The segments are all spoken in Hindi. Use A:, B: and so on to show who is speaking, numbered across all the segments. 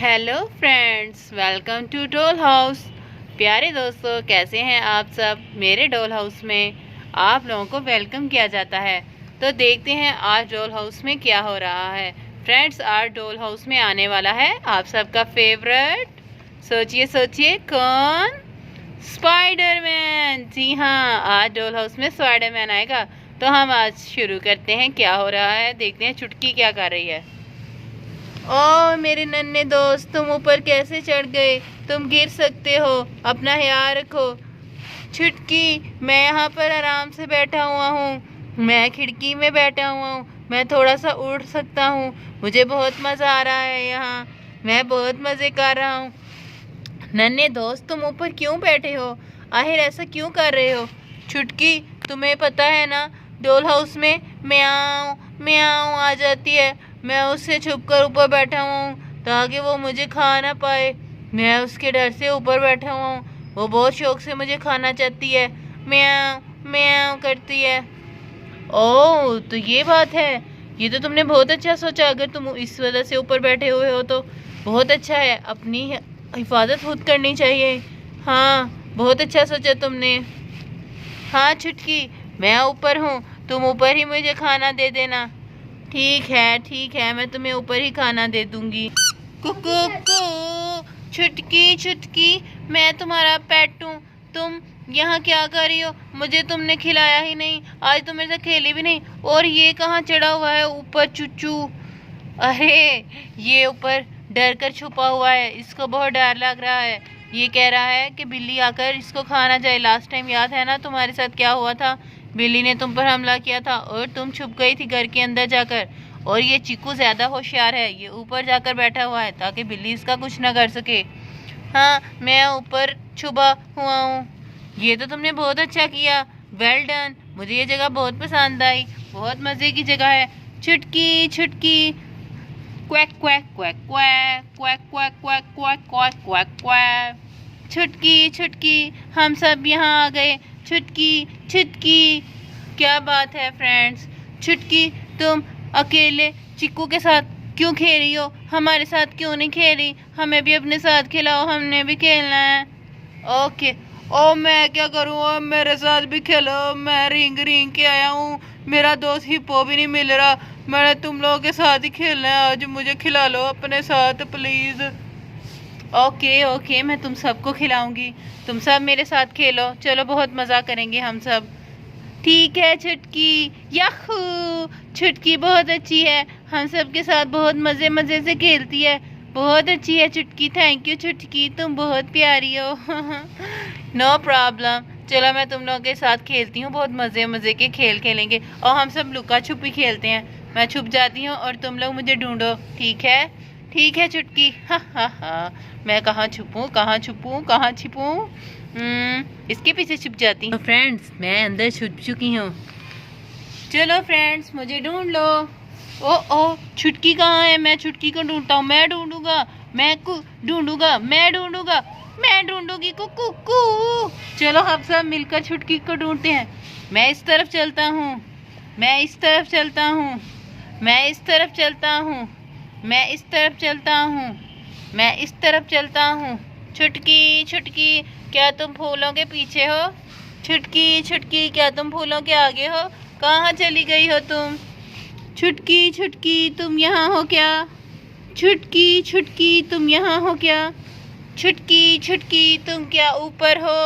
A: Hello friends, welcome to doll house. प्यारे दोस्तों, कैसे हैं आप सब। मेरे डॉल हाउस में आप लोगों को वेलकम किया जाता है। तो देखते हैं आज डॉल हाउस में क्या हो रहा है। फ्रेंड्स, आज डॉल हाउस में आने वाला है आप सबका फेवरेट, सोचिए सोचिए कौन, स्पाइडरमैन। जी हाँ, आज डॉल हाउस में स्पाइडरमैन आएगा। तो हम आज शुरू करते हैं, क्या हो रहा है देखते हैं। चुटकी क्या कर रही है। ओ मेरे नन्हे दोस्त, तुम ऊपर कैसे चढ़ गए। तुम गिर सकते हो, अपना ख्याल रखो। छुटकी, मैं यहाँ पर आराम से बैठा हुआ हूँ। मैं खिड़की में बैठा हुआ हूँ। मैं थोड़ा सा उड़ सकता हूँ। मुझे बहुत मज़ा आ रहा है यहाँ। मैं बहुत मज़े कर रहा हूँ। नन्हे दोस्त, तुम ऊपर क्यों बैठे हो। आखिर ऐसा क्यों कर रहे हो। छुटकी, तुम्हें पता है ना, डॉल हाउस में म्याऊं म्याऊं आ जाती है। मैं उससे छुपकर ऊपर बैठा हुआ हूँ ताकि वो मुझे खा ना पाए। मैं उसके डर से ऊपर बैठा हुआ हूँ। वो बहुत शौक से मुझे खाना चाहती है। म्याऊं म्याऊं करती है। ओह, तो ये बात है। ये तो तुमने बहुत अच्छा सोचा। अगर तुम इस वजह से ऊपर बैठे हुए हो तो बहुत अच्छा है। अपनी हिफाजत खुद करनी चाहिए। हाँ, बहुत अच्छा सोचा तुमने। हाँ छुटकी, मैं ऊपर हूँ। तुम ऊपर ही मुझे खाना दे देना। ठीक है, मैं तुम्हें ऊपर ही खाना दे दूंगी। कुकू, छुटकी छुटकी, मैं तुम्हारा पेट हूँ। तुम यहाँ क्या कर रही हो। मुझे तुमने खिलाया ही नहीं, आज तुम मेरे साथ खेली भी नहीं। और ये कहाँ चढ़ा हुआ है ऊपर चुच्चू। अरे, ये ऊपर डर कर छुपा हुआ है। इसको बहुत डर लग रहा है। ये कह रहा है कि बिल्ली आकर इसको खाना जाए। लास्ट टाइम याद है ना तुम्हारे साथ क्या हुआ था। बिल्ली ने तुम पर हमला किया था और तुम छुप गई थी घर के अंदर जाकर। और ये चीकू ज्यादा होशियार है। ये ऊपर जाकर बैठा हुआ है ताकि बिल्ली इसका कुछ ना कर सके। हाँ, मैं ऊपर छुपा हुआ हूँ। ये तो तुमने बहुत अच्छा किया। Well done. मुझे ये जगह बहुत पसंद आई। बहुत मजे की जगह है। छुटकी छुटकी, quack quack quack quack quack quack quack quack quack quack quack. छुटकी छुटकी, हम सब यहाँ आ गए। छुटकी छुटकी, क्या बात है फ्रेंड्स। छुटकी, तुम अकेले चिक्कू के साथ क्यों खेल रही हो। हमारे साथ क्यों नहीं खेली। हमें भी अपने साथ खिलाओ, हमने भी खेलना है। ओके। ओ, मैं क्या करूँ, मेरे साथ भी खेलो। मैं रिंग रिंग के आया हूँ। मेरा दोस्त हिप्पो भी नहीं मिल रहा। मैंने तुम लोगों के साथ ही खेलना है आज। मुझे खिला लो अपने साथ प्लीज। ओके ओके, मैं तुम सबको खिलाऊंगी। तुम सब मेरे साथ खेलो। चलो, बहुत मजा करेंगे हम सब। ठीक है छुटकी। याहू, छुटकी बहुत अच्छी है। हम सब के साथ बहुत मजे मजे से खेलती है। बहुत अच्छी है छुटकी। थैंक यू छुटकी, तुम बहुत प्यारी हो। No problem. चलो, मैं तुम लोगों के साथ खेलती हूँ। बहुत मजे मजे के खेल खेलेंगे और हम सब लुका छुपी खेलते हैं। मैं छुप जाती हूँ और तुम लोग मुझे ढूंढो। ठीक है। ठीक है छुटकी। हा हा हा। मैं कहाँ छुपूं, कहाँ छुपूं, कहाँ छिपूं। इसके पीछे छुप जाती हूँ। फ्रेंड्स, मैं अंदर छुप चुकी हूँ। चलो फ्रेंड्स, मुझे ढूंढ लो। ओ, छुटकी कहाँ है। मैं छुटकी को ढूंढता हूँ। मैं ढूंढूंगा, मैं ढूंढूंगा, मैं ढूंढूंगा, मैं ढूंढूंगी। कुकू कू। चलो, हम सब मिलकर छुटकी को ढूंढते हैं। मैं इस तरफ चलता हूँ। मैं इस तरफ चलता हूँ। मैं इस तरफ चलता हूँ। मैं इस तरफ चलता हूँ। मैं इस तरफ चलता हूँ। छुटकी छुटकी, क्या तुम फूलों के पीछे हो। छुटकी छुटकी, क्या तुम फूलों के आगे हो। कहाँ चली गई हो तुम। छुटकी छुटकी, तुम यहाँ हो क्या। छुटकी छुटकी, तुम यहाँ हो क्या। छुटकी छुटकी, तुम क्या ऊपर हो।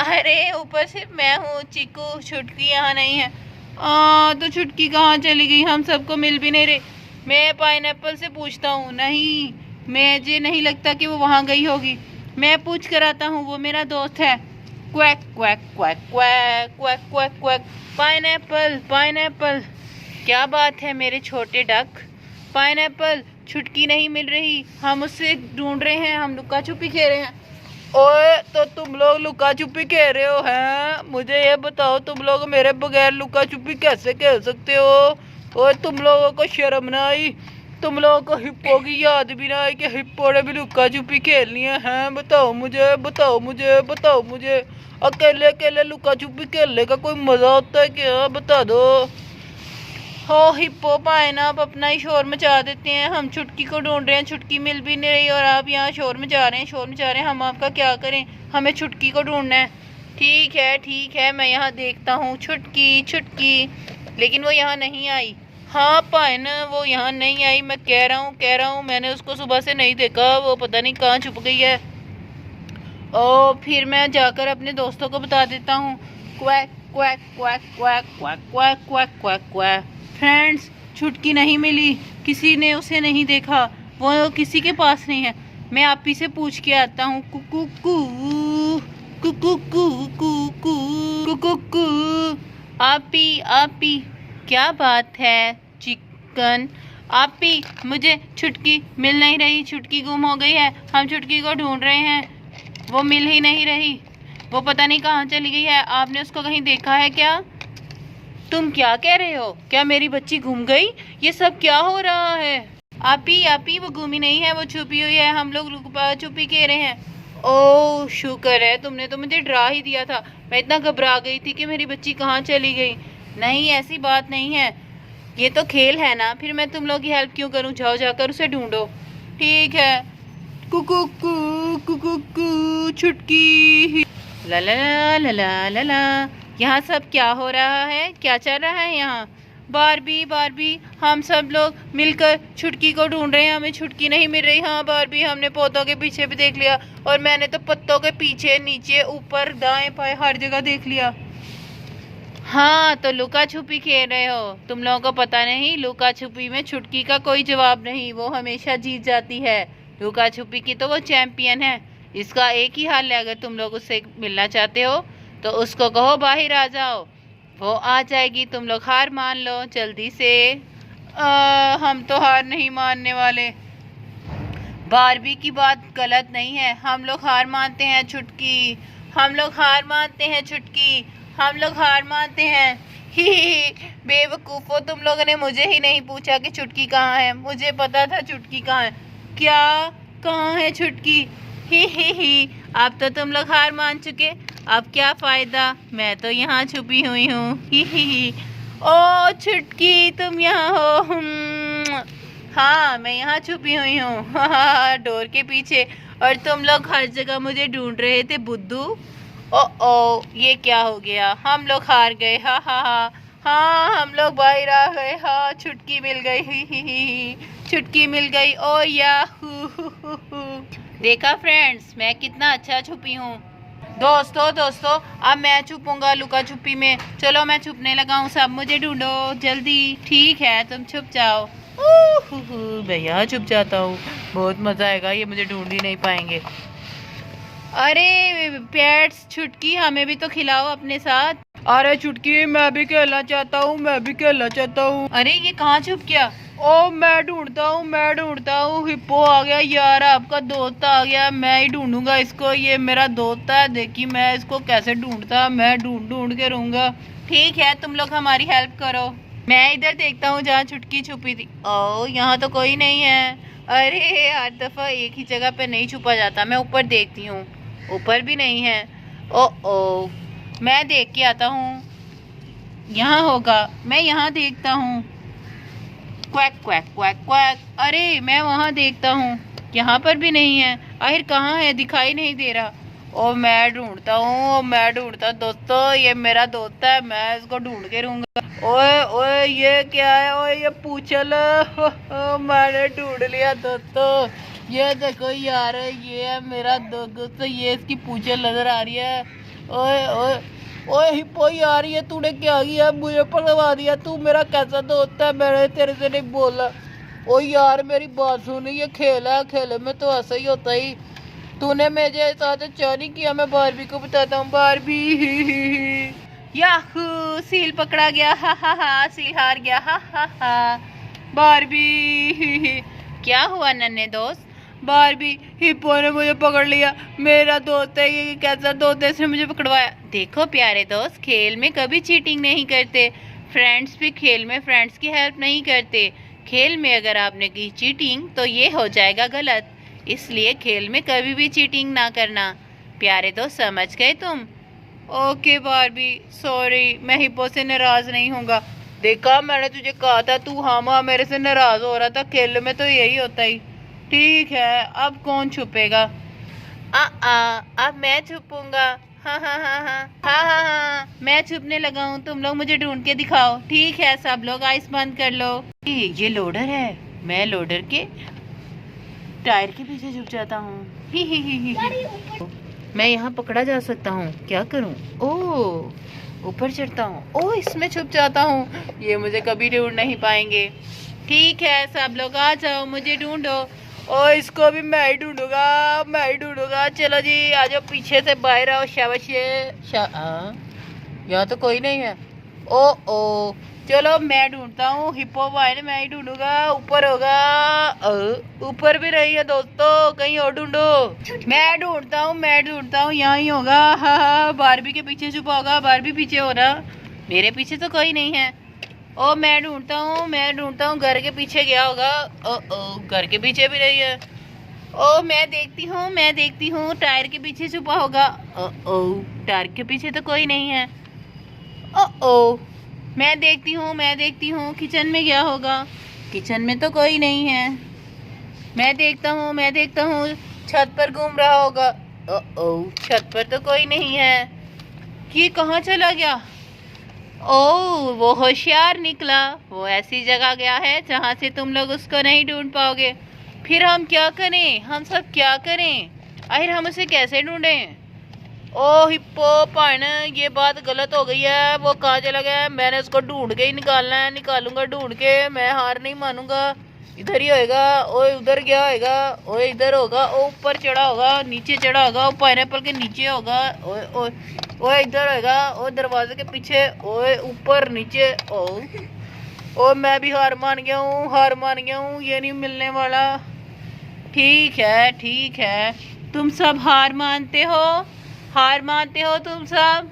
A: अरे, ऊपर सिर्फ मैं हूँ चीकू। छुटकी यहाँ नहीं है। तो छुटकी कहाँ चली गई। हम सबको मिल भी नहीं रही। मैं पाइनएप्पल से पूछता हूँ। नहीं, मुझे नहीं लगता कि वो वहाँ गई होगी। मैं पूछ कर आता हूँ, वो मेरा दोस्त है। Quack quack quack quack quack quack quack. Pineapple pineapple, क्या बात है मेरे छोटे डक। पाइनएप्पल, छुटकी नहीं मिल रही। हम उससे ढूंढ रहे हैं। हम लुका छुपी खेल रहे हैं। ओए, तो तुम लोग लुका छुपी खेल रहे हो हैं। मुझे ये बताओ, तुम लोग मेरे बगैर लुका छुपी कैसे खेल सकते हो। और तुम लोगों को शर्म ना आई। तुम लोगों को हिप्पो की याद भी ना आई कि हिप्पो ने भी लुका छुपी खेलनी है। बताओ मुझे, बताओ मुझे, बताओ मुझे। अकेले अकेले लुका छुपी खेलने का कोई मजा होता है क्या। बता दो। हो हिप्पो पाइन, आप अपना ही शोर मचा देते हैं। हम छुटकी को ढूंढ रहे हैं, छुटकी मिल भी नहीं रही और आप यहाँ शोर मचा रहे हैं, शोर मचा रहे हैं। हम आपका क्या करें, हमें छुटकी को ढूंढना है। ठीक है, मैं यहाँ देखता हूँ छुटकी छुटकी, लेकिन वो यहाँ नहीं आई। हाँ पाइन, वो यहाँ नहीं आई। मैं कह रहा हूँ, मैंने उसको सुबह से नहीं देखा, वो पता नहीं कहाँ छुप गई है। ओ फिर मैं जाकर अपने दोस्तों को बता देता हूँ। Quack quack quack quack quack quack quack quack quack. Friends, छुटकी नहीं मिली, किसी ने उसे नहीं देखा, वो किसी के पास नहीं है। मैं आप ही से पूछ के आता हूँ। कुकू कू कुकू कू कुकू कुकू। आपी क्या बात है चिकन? आपी, मुझे छुटकी मिल नहीं रही, छुटकी गुम हो गई है। हम छुटकी को ढूंढ रहे हैं, वो मिल ही नहीं रही, वो पता नहीं कहाँ चली गई है। आपने उसको कहीं देखा है क्या? तुम क्या कह रहे हो? क्या मेरी बच्ची घूम गई? ये सब क्या हो रहा है? आपी वो घूमी नहीं है, वो छुपी हुई है, हम लोग छुपी कह रहे हैं। ओह शुक्र है, तुमने तो मुझे डरा ही दिया था। मैं इतना घबरा गई थी कि मेरी बच्ची कहाँ चली गई। नहीं, ऐसी बात नहीं है, ये तो खेल है ना, फिर मैं तुम लोग की हेल्प क्यों करूँ? जाओ जाकर उसे ढूंढो। ठीक है। कुकू कू छुटकी। ला ला ला ला ला ला। यहाँ सब क्या हो रहा है, क्या चल रहा है यहाँ? बारबी, हम सब लोग मिलकर छुटकी को ढूंढ रहे हैं, हमें छुटकी नहीं मिल रही। हाँ बारबी, हमने पौधों के पीछे भी देख लिया, और मैंने तो पत्तों के पीछे, नीचे, ऊपर, दाएं बाएं हर जगह देख लिया। हाँ तो लुका छुपी खेल रहे हो, तुम लोगों को पता नहीं, लुका छुपी में छुटकी का कोई जवाब नहीं, वो हमेशा जीत जाती है। लुका छुपी की तो वो चैंपियन है। इसका एक ही हाल है, अगर तुम लोग उससे मिलना चाहते हो तो उसको कहो बाहर आ जाओ, वो आ जाएगी। तुम लोग हार मान लो जल्दी से। हम तो हार नहीं मानने वाले। बारबी की बात गलत नहीं है, हम लोग हार मानते हैं छुटकी, हम लोग हार मानते हैं छुटकी, हम लोग हार मानते हैं। ही बेवकूफ़ो, तुम लोगों ने मुझे ही नहीं पूछा कि छुटकी कहाँ है, मुझे पता था छुटकी कहाँ है। क्या, कहाँ है छुटकी? ही अब तो तुम लोग हार मान चुके, अब क्या फ़ायदा, मैं तो यहाँ छुपी हुई हूँ। ही ओ छुटकी, तुम यहाँ हो? हाँ मैं यहाँ छुपी हुई हूँ डोर के पीछे, और तुम लोग हर जगह मुझे ढूंढ रहे थे बुद्धू। ओ ये क्या हो गया, हम लोग हार गए। हाँ हम लोग बाहर आ गए। हाँ छुटकी मिल गई। छुटकी मिल गई। ओ याहू। देखा फ्रेंड्स, मैं कितना अच्छा छुपी हूँ। दोस्तों अब मैं छुपूंगा लुका छुपी में। चलो मैं छुपने लगा हूँ, सब मुझे ढूंढो जल्दी। ठीक है, तुम छुप जाओ। मैं यहाँ छुप जाता हूँ, बहुत मजा आएगा, ये मुझे ढूंढ ही नहीं पाएंगे। अरे पेट्स, छुटकी हमें भी तो खिलाओ अपने साथ। अरे छुटकी, मैं भी खेलना चाहता हूँ। अरे ये कहाँ छुप गया? ओ मैं ढूंढता हूँ। हिप्पो आ गया यार, आपका दोस्त आ गया, मैं ही ढूंढूंगा इसको, ये मेरा दोस्त है। देखिए मैं इसको कैसे ढूंढता, मैं ढूंढ के रहूंगा। ठीक है, तुम लोग हमारी हेल्प करो। मैं इधर देखता हूँ जहाँ छुटकी छुपी थी। ओ यहाँ तो कोई नहीं है। अरे हर दफा एक ही जगह पे नहीं छुपा जाता, मैं ऊपर देखती हूँ, ऊपर भी नहीं है। ओ मैं देख के आता हूँ, यहाँ होगा, मैं यहाँ देखता हूँ। Quack quack quack quack. अरे मैं वहाँ देखता हूँ, यहाँ पर भी नहीं है। आखिर कहाँ है, दिखाई नहीं दे रहा। ओ मैं ढूंढता दोस्तों, ये मेरा दोस्त है, मैं इसको ढूंढ के रहूंगा। ओए ये क्या है? ओए ये पूछल मैंने ढूंढ लिया दोस्तों, ये देखो यार, ये है मेरा दोस्त, ये इसकी पूछल नजर आ रही है। ओए हिप्पो यार, ये तूने क्या किया, मुझे पकड़वा दिया, तू मेरा कैसा दोस्त है, मैंने तेरे से नहीं बोला। ओ यार मेरी बात सुन, ये खेल है, खेल में तो ऐसा ही होता ही, तूने मेरे साथ अच्छा नहीं किया। मैं बारबी को बताता हूँ। बारबी याहू, सील पकड़ा गया। सील हार गया। बारबी क्या हुआ नन्हे दोस्त? बारबी, हिप्पो ने मुझे पकड़ लिया, मेरा दोस्त है, ये कैसा दोस्त है, इसने मुझे पकड़वाया। देखो प्यारे दोस्त, खेल में कभी चीटिंग नहीं करते, फ्रेंड्स भी खेल में फ्रेंड्स की हेल्प नहीं करते। खेल में अगर आपने की चीटिंग तो ये हो जाएगा गलत, इसलिए खेल में कभी भी चीटिंग ना करना। प्यारे दोस्त, समझ गए तुम? ओके बारबी, सॉरी, मैं हिप्पो से नाराज नहीं हूँगा। देखा, मैंने तुझे कहा था, तू हाँ मेरे से नाराज हो रहा था। खेल में तो यही होता ही। ठीक है, अब कौन छुपेगा? अब मैं छुपूंगा। हाँ हाँ हाँ हाँ हाँ हाँ हाँ, मैं छुपने लगा हूँ। तुम लोग मुझे ढूंढ के दिखाओ। ठीक है, सब लोग आइस बंद कर लो। ये लोडर है, मैं लोडर के टायर के पीछे छुप जाता हूँ। ही। मैं यहाँ पकड़ा जा सकता हूँ, क्या करूँ? ओह, ऊपर चढ़ता हूँ। ओह, इसमें छुप जाता हूँ। ये मुझे कभी ढूंढ नहीं पाएंगे। ठीक है, सब लोग आ जाओ, मुझे ढूंढो। ओ, इसको भी मैं ही ढूंढूंगा। चलो जी, आ जाओ, पीछे से बाहर आओ। शाबाश। यहाँ तो कोई नहीं है। ओ, चलो मैं ढूंढता हूँ। हिप्पो भाई ने, मैं ही ढूंढूंगा। ऊपर होगा। ऊपर भी रही है दोस्तों, कहीं और ढूंढो। मैं ढूंढता हूँ, यहाँ ही होगा। हाँ, बारबी के पीछे छुपा होगा। बारबी पीछे हो रहा, मेरे पीछे तो कोई नहीं है। ओ, मैं ढूंढता हूँ। घर के पीछे गया होगा। ओ, घर के पीछे भी रही है। ओ, मैं देखती हूँ। टायर के पीछे छुपा होगा। ओ, टायर के पीछे तो कोई नहीं है। ओ, मैं देखती हूँ। किचन में गया होगा। किचन में तो कोई नहीं है। मैं देखता हूँ। छत पर घूम रहा होगा। ओ, छत पर तो कोई नहीं है। ये कहाँ चला गया? ओ, वो होशियार निकला। वो ऐसी जगह गया है जहाँ से तुम लोग उसको नहीं ढूंढ पाओगे। फिर हम क्या करें? हम सब क्या करें? आखिर हम उसे कैसे ढूंढें? ओ हिप्पो पान, ये बात गलत हो गई है। वो कहाँ चला गया? मैंने उसको ढूंढ के ही निकालना है। निकालूंगा ढूंढ के, मैं हार नहीं मानूंगा। इधर ही होएगा। ओए, उधर गया होएगा। ओए, इधर होगा। ओ, ऊपर चढ़ा होगा, नीचे चढ़ा होगा। ओ, पाइनएप्पल के नीचे होगा। ओए ओए ओए, इधर होएगा। ओ, दरवाजे के पीछे। ओए, ऊपर नीचे। ओ, मैं भी हार मान गया हूँ। ये नहीं मिलने वाला। ठीक है, तुम सब हार मानते हो तुम सब?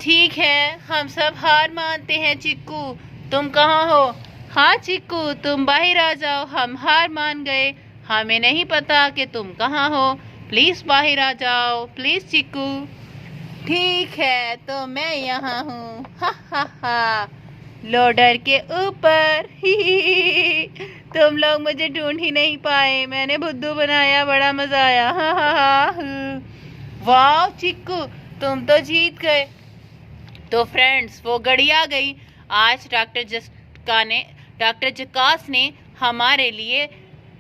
A: ठीक है, हम सब हार मानते हैं। चिक्कू, तुम कहाँ हो? हाँ चिक्कू, तुम बाहर आ जाओ, हम हार मान गए। हमें नहीं पता कि तुम कहाँ हो। प्लीज बाहर आ जाओ, प्लीज चिक्कू। ठीक है, तो मैं यहाँ हूँ। हा, लोडर के ऊपर। तुम लोग मुझे ढूंढ ही नहीं पाए। मैंने बुद्धू बनाया, बड़ा मजा आया। हा। वाह चिक्कू, तुम तो जीत गए। तो फ्रेंड्स, वो घड़ी आ गई। आज डॉक्टर जकास ने हमारे लिए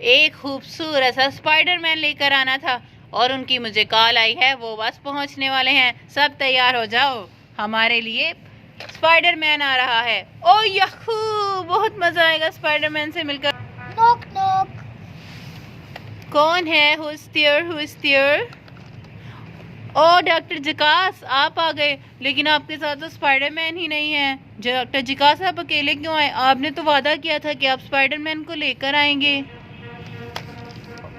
A: एक खूबसूरत सा स्पाइडरमैन लेकर आना था, और उनकी मुझे कॉल आई है, वो बस पहुंचने वाले हैं। सब तैयार हो जाओ, हमारे लिए स्पाइडरमैन आ रहा है। ओ याहू, बहुत मजा आएगा स्पाइडरमैन से मिलकर।
B: Knock knock.
A: कौन है? Who is there? Oh, doctor जकास, आप आ गए, लेकिन आपके साथ तो स्पाइडरमैन ही नहीं है। डॉक्टर जकास, आप अकेले क्यों आए? आपने तो वादा किया था कि आप स्पाइडरमैन को लेकर आएंगे।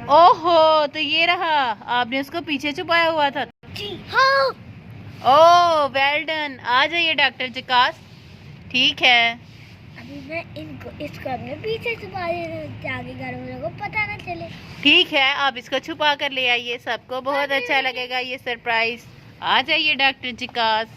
A: ओहो, तो ये रहा, आपने उसको पीछे छुपाया हुआ था।
B: जी हाँ।
A: ओह, वेल डन। आ जाइए डॉक्टर जकास। ठीक है,
B: अभी मैं इसको अपने पीछे छुपा देना, ताकि घर वालों को पता न चले।
A: ठीक है, आप इसको छुपा कर ले आइए, सबको बहुत अच्छा लगेगा ये सरप्राइज। आ जाइए डॉक्टर जकास।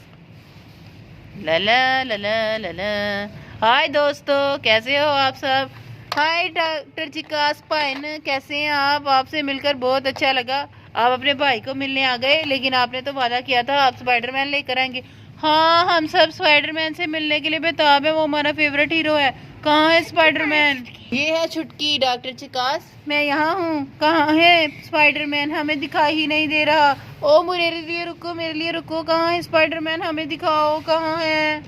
A: लला लला लला। हाय दोस्तों, कैसे हो आप सब? हाय डॉक्टर जकास पाइन, कैसे हैं आप? आपसे मिलकर बहुत अच्छा लगा। आप अपने भाई को मिलने आ गए, लेकिन आपने तो वादा किया था आप स्पाइडरमैन लेकर आएंगे। हाँ, हम सब स्पाइडरमैन से मिलने के लिए बेताब है। वो हमारा फेवरेट हीरो है। कहाँ है स्पाइडरमैन? ये है छुटकी। डॉक्टर जकास, मैं यहाँ हूँ। कहाँ है स्पाइडरमैन? हमें दिखाई ही नहीं दे रहा। ओ, मेरे लिए रुको। कहाँ है स्पाइडरमैन? हमें दिखाओ, कहाँ है?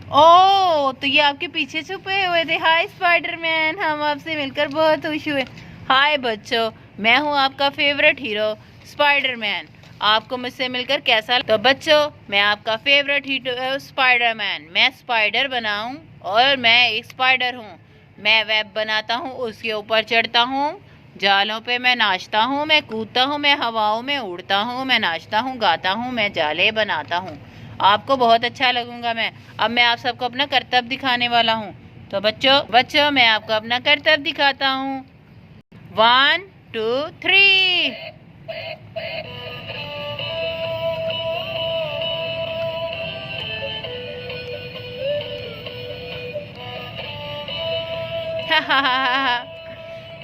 A: ओ, तो ये आपके पीछे छुपे हुए थे। हाय स्पाइडरमैन, हम आपसे मिलकर बहुत खुश हुए। हाय बच्चों, मैं हूँ आपका फेवरेट हीरो स्पाइडरमैन। आपको मुझसे मिलकर कैसा? तो बच्चों, मैं आपका फेवरेट हीरो स्पाइडरमैन। मैं स्पाइडर बनाऊं, और मैं एक स्पाइडर हूँ। मैं वेब बनाता हूँ, उसके ऊपर चढ़ता हूँ, जालों पे मैं नाचता हूँ, मैं कूदता हूँ, मैं हवाओं में उड़ता हूँ, मैं नाचता हूँ, गाता हूँ, मैं जाले बनाता हूँ। आपको बहुत अच्छा लगूंगा मैं। अब मैं आप सबको अपना करतब दिखाने वाला हूँ। तो बच्चों, मैं आपको अपना करतब दिखाता हूँ। 1 2 3।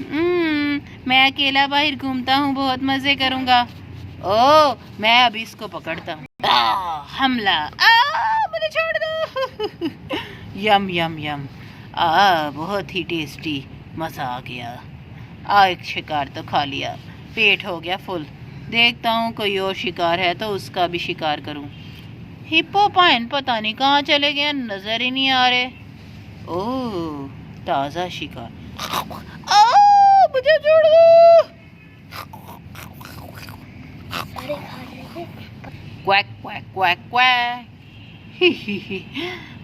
A: मैं अकेला बाहर घूमता हूँ, बहुत मजे करूँगा। ओ मैं अभी इसको पकड़ता हूँ। हमला, मुझे छोड़ दो। यम यम यम, बहुत ही टेस्टी, मज़ा आ गया। एक शिकार तो खा लिया, पेट हो गया फुल। देखता हूँ कोई और शिकार है तो उसका भी शिकार करूँ। हिप्पोपाइन पता नहीं कहाँ चले गए, नज़र ही नहीं आ रहे। ओह ताज़ा शिकार। मुझे छोड़ दो।
B: सारे खा रहे हैं।
A: Quack quack quack quack.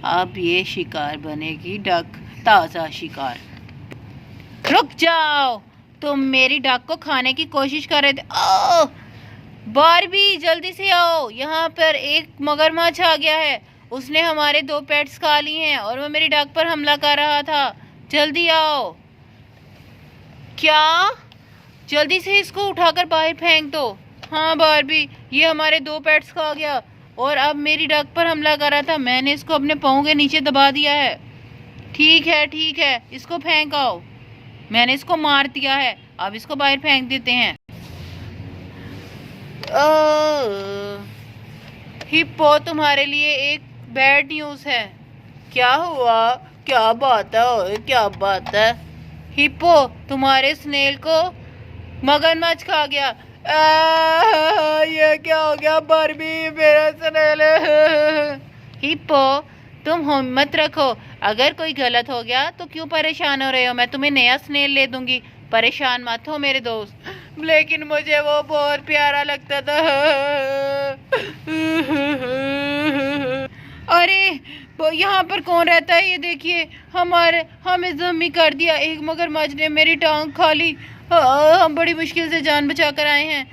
A: अब ये शिकार बनेगी डक, ताज़ा शिकार। रुक जाओ, तुम मेरी डक को खाने की कोशिश कर रहे थे। ओह बारबी जल्दी से आओ, यहाँ पर एक मगरमच्छ आ गया है। उसने हमारे 2 पेट्स खा लिए हैं और वो मेरी डक पर हमला कर रहा था। जल्दी आओ। क्या? जल्दी से इसको उठाकर बाहर फेंक दो। हाँ बारबी, ये हमारे 2 पेट्स खा गया और अब मेरी डक पर हमला कर रहा था। मैंने इसको अपने पाँव के नीचे दबा दिया है। ठीक है, इसको फेंक आओ। मैंने इसको मार दिया है, अब इसको बाहर फेंक देते हैं। हिप्पो तुम्हारे लिए एक बैड न्यूज़ है। क्या हुआ? क्या बात है? ओए क्या बात है? हिप्पो तुम्हारे स्नेल को मगरमच्छ खा गया। ये क्या हो गया बारबी, मेरा स्नेल। हिप्पो तुम हिम्मत रखो, अगर कोई गलत हो गया तो क्यों परेशान हो रहे हो? मैं तुम्हें नया स्नेल ले दूंगी, परेशान मत हो मेरे दोस्त। लेकिन मुझे वो बहुत प्यारा लगता था। अरे वो यहाँ पर कौन रहता है? ये देखिए, हमें ज़ख्मी कर दिया। एक मगरमच्छ ने मेरी टांग खा ली। हम बड़ी मुश्किल से जान बचा कर आए हैं।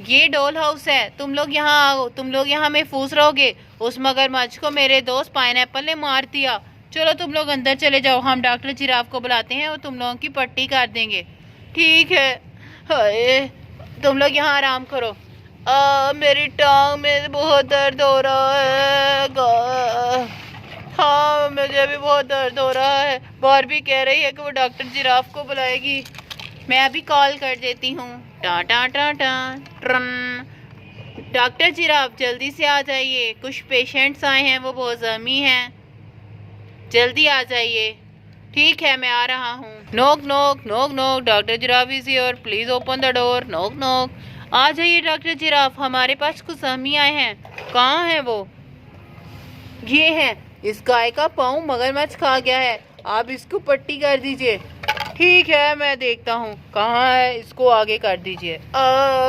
A: ये डॉल हाउस है, तुम लोग यहाँ आओ, तुम लोग यहाँ महफूज रहोगे। उस मगरमच्छ को मेरे दोस्त पाइनएप्पल ने मार दिया। चलो तुम लोग अंदर चले जाओ, हम डॉक्टर जिराफ को बुलाते हैं, वो तुम लोगों की पट्टी कर देंगे। ठीक है। हाय तुम लोग यहाँ आराम करो। मेरी टांग में बहुत दर्द हो रहा है। हाँ मुझे भी बहुत दर्द हो रहा है। बारबी कह रही है कि वो डॉक्टर जिराफ को बुलाएगी। मैं अभी कॉल कर देती हूँ। टा टा टा टा ट्रन। डॉक्टर जिराफ जल्दी से आ जाइए, कुछ पेशेंट्स आए हैं, वो बहुत ज़ख्मी हैं, जल्दी आ जाइए। ठीक है मैं आ रहा हूँ। नोक नोक नोक नोक, doctor giraffe is here, please open the door. नोक नोक। आ जाइए डॉक्टर जिराफ, हमारे पास कुछ ज़ख्मी आए हैं। कहाँ हैं वो? ये है, इस गाय का पाँव मगरमच्छ खा गया है, आप इसको पट्टी कर दीजिए। ठीक है मैं देखता हूँ कहाँ है, इसको आगे कर दीजिए।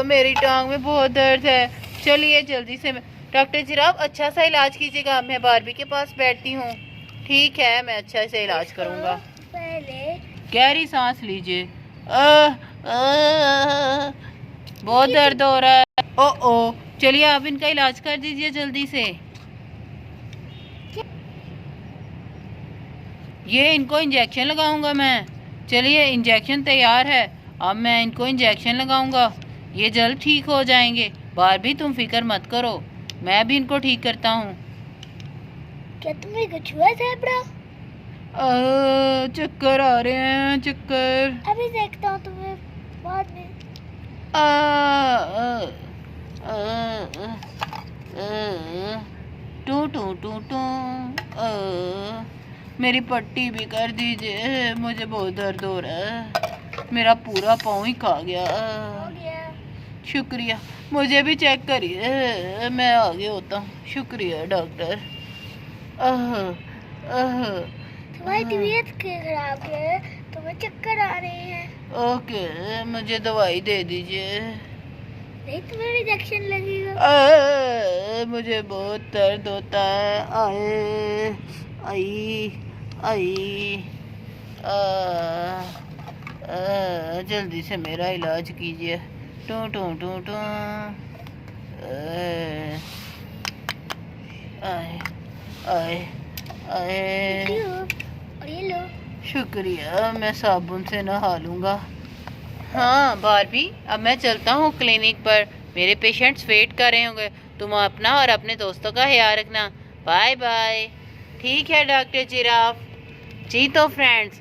A: मेरी टांग में बहुत दर्द है। चलिए जल्दी से। डॉक्टर जिराफ अच्छा सा इलाज कीजिएगा, मैं बारबी के पास बैठती हूँ। ठीक है मैं अच्छा से इलाज करूँगा।
B: पहले
A: गहरी सांस लीजिए। बहुत दर्द हो रहा है। ओ चलिए आप इनका इलाज कर दीजिए जल्दी से। ये इनको इंजेक्शन लगाऊंगा मैं। चलिए इंजेक्शन तैयार है, अब मैं इनको इंजेक्शन लगाऊंगा, ये जल्द ठीक हो जाएंगे। बारबी तुम फिक्र मत करो, मैं भी इनको ठीक करता हूँ।
B: क्या तुम्हें कुछ हुआ ज़ेब्रा?
A: चक्कर आ रहे हैं, चक्कर।
B: अभी देखता हूँ तुम्हें बाद में।
A: टू टू टू टू। मेरी पट्टी भी कर दीजिए, मुझे बहुत दर्द हो रहा है, मेरा पूरा पाँव ही खा गया।
B: हो गया।
A: शुक्रिया, मुझे भी चेक करिए, मैं आगे होता हूँ। शुक्रिया डॉक्टर।
B: तुम्हारी तबीयत क्यों खराब है? तुम्हें चक्कर आ रहे हैं।
A: ओके मुझे दवाई दे दीजिए।
B: नहीं तुम्हें इंजेक्शन लगेगा।
A: मुझे बहुत दर्द होता है। आए आई आई जल्दी से मेरा इलाज कीजिए। टू टू टू टू। आए आए आए।
B: और ये लो।
A: शुक्रिया, मैं साबुन से नहा लूँगा। हाँ बारबी, अब मैं चलता हूँ क्लिनिक पर, मेरे पेशेंट्स वेट कर रहे होंगे। तुम अपना और अपने दोस्तों का ख्याल रखना। Bye bye. ठीक है डॉक्टर जिराफ जी। तो फ्रेंड्स,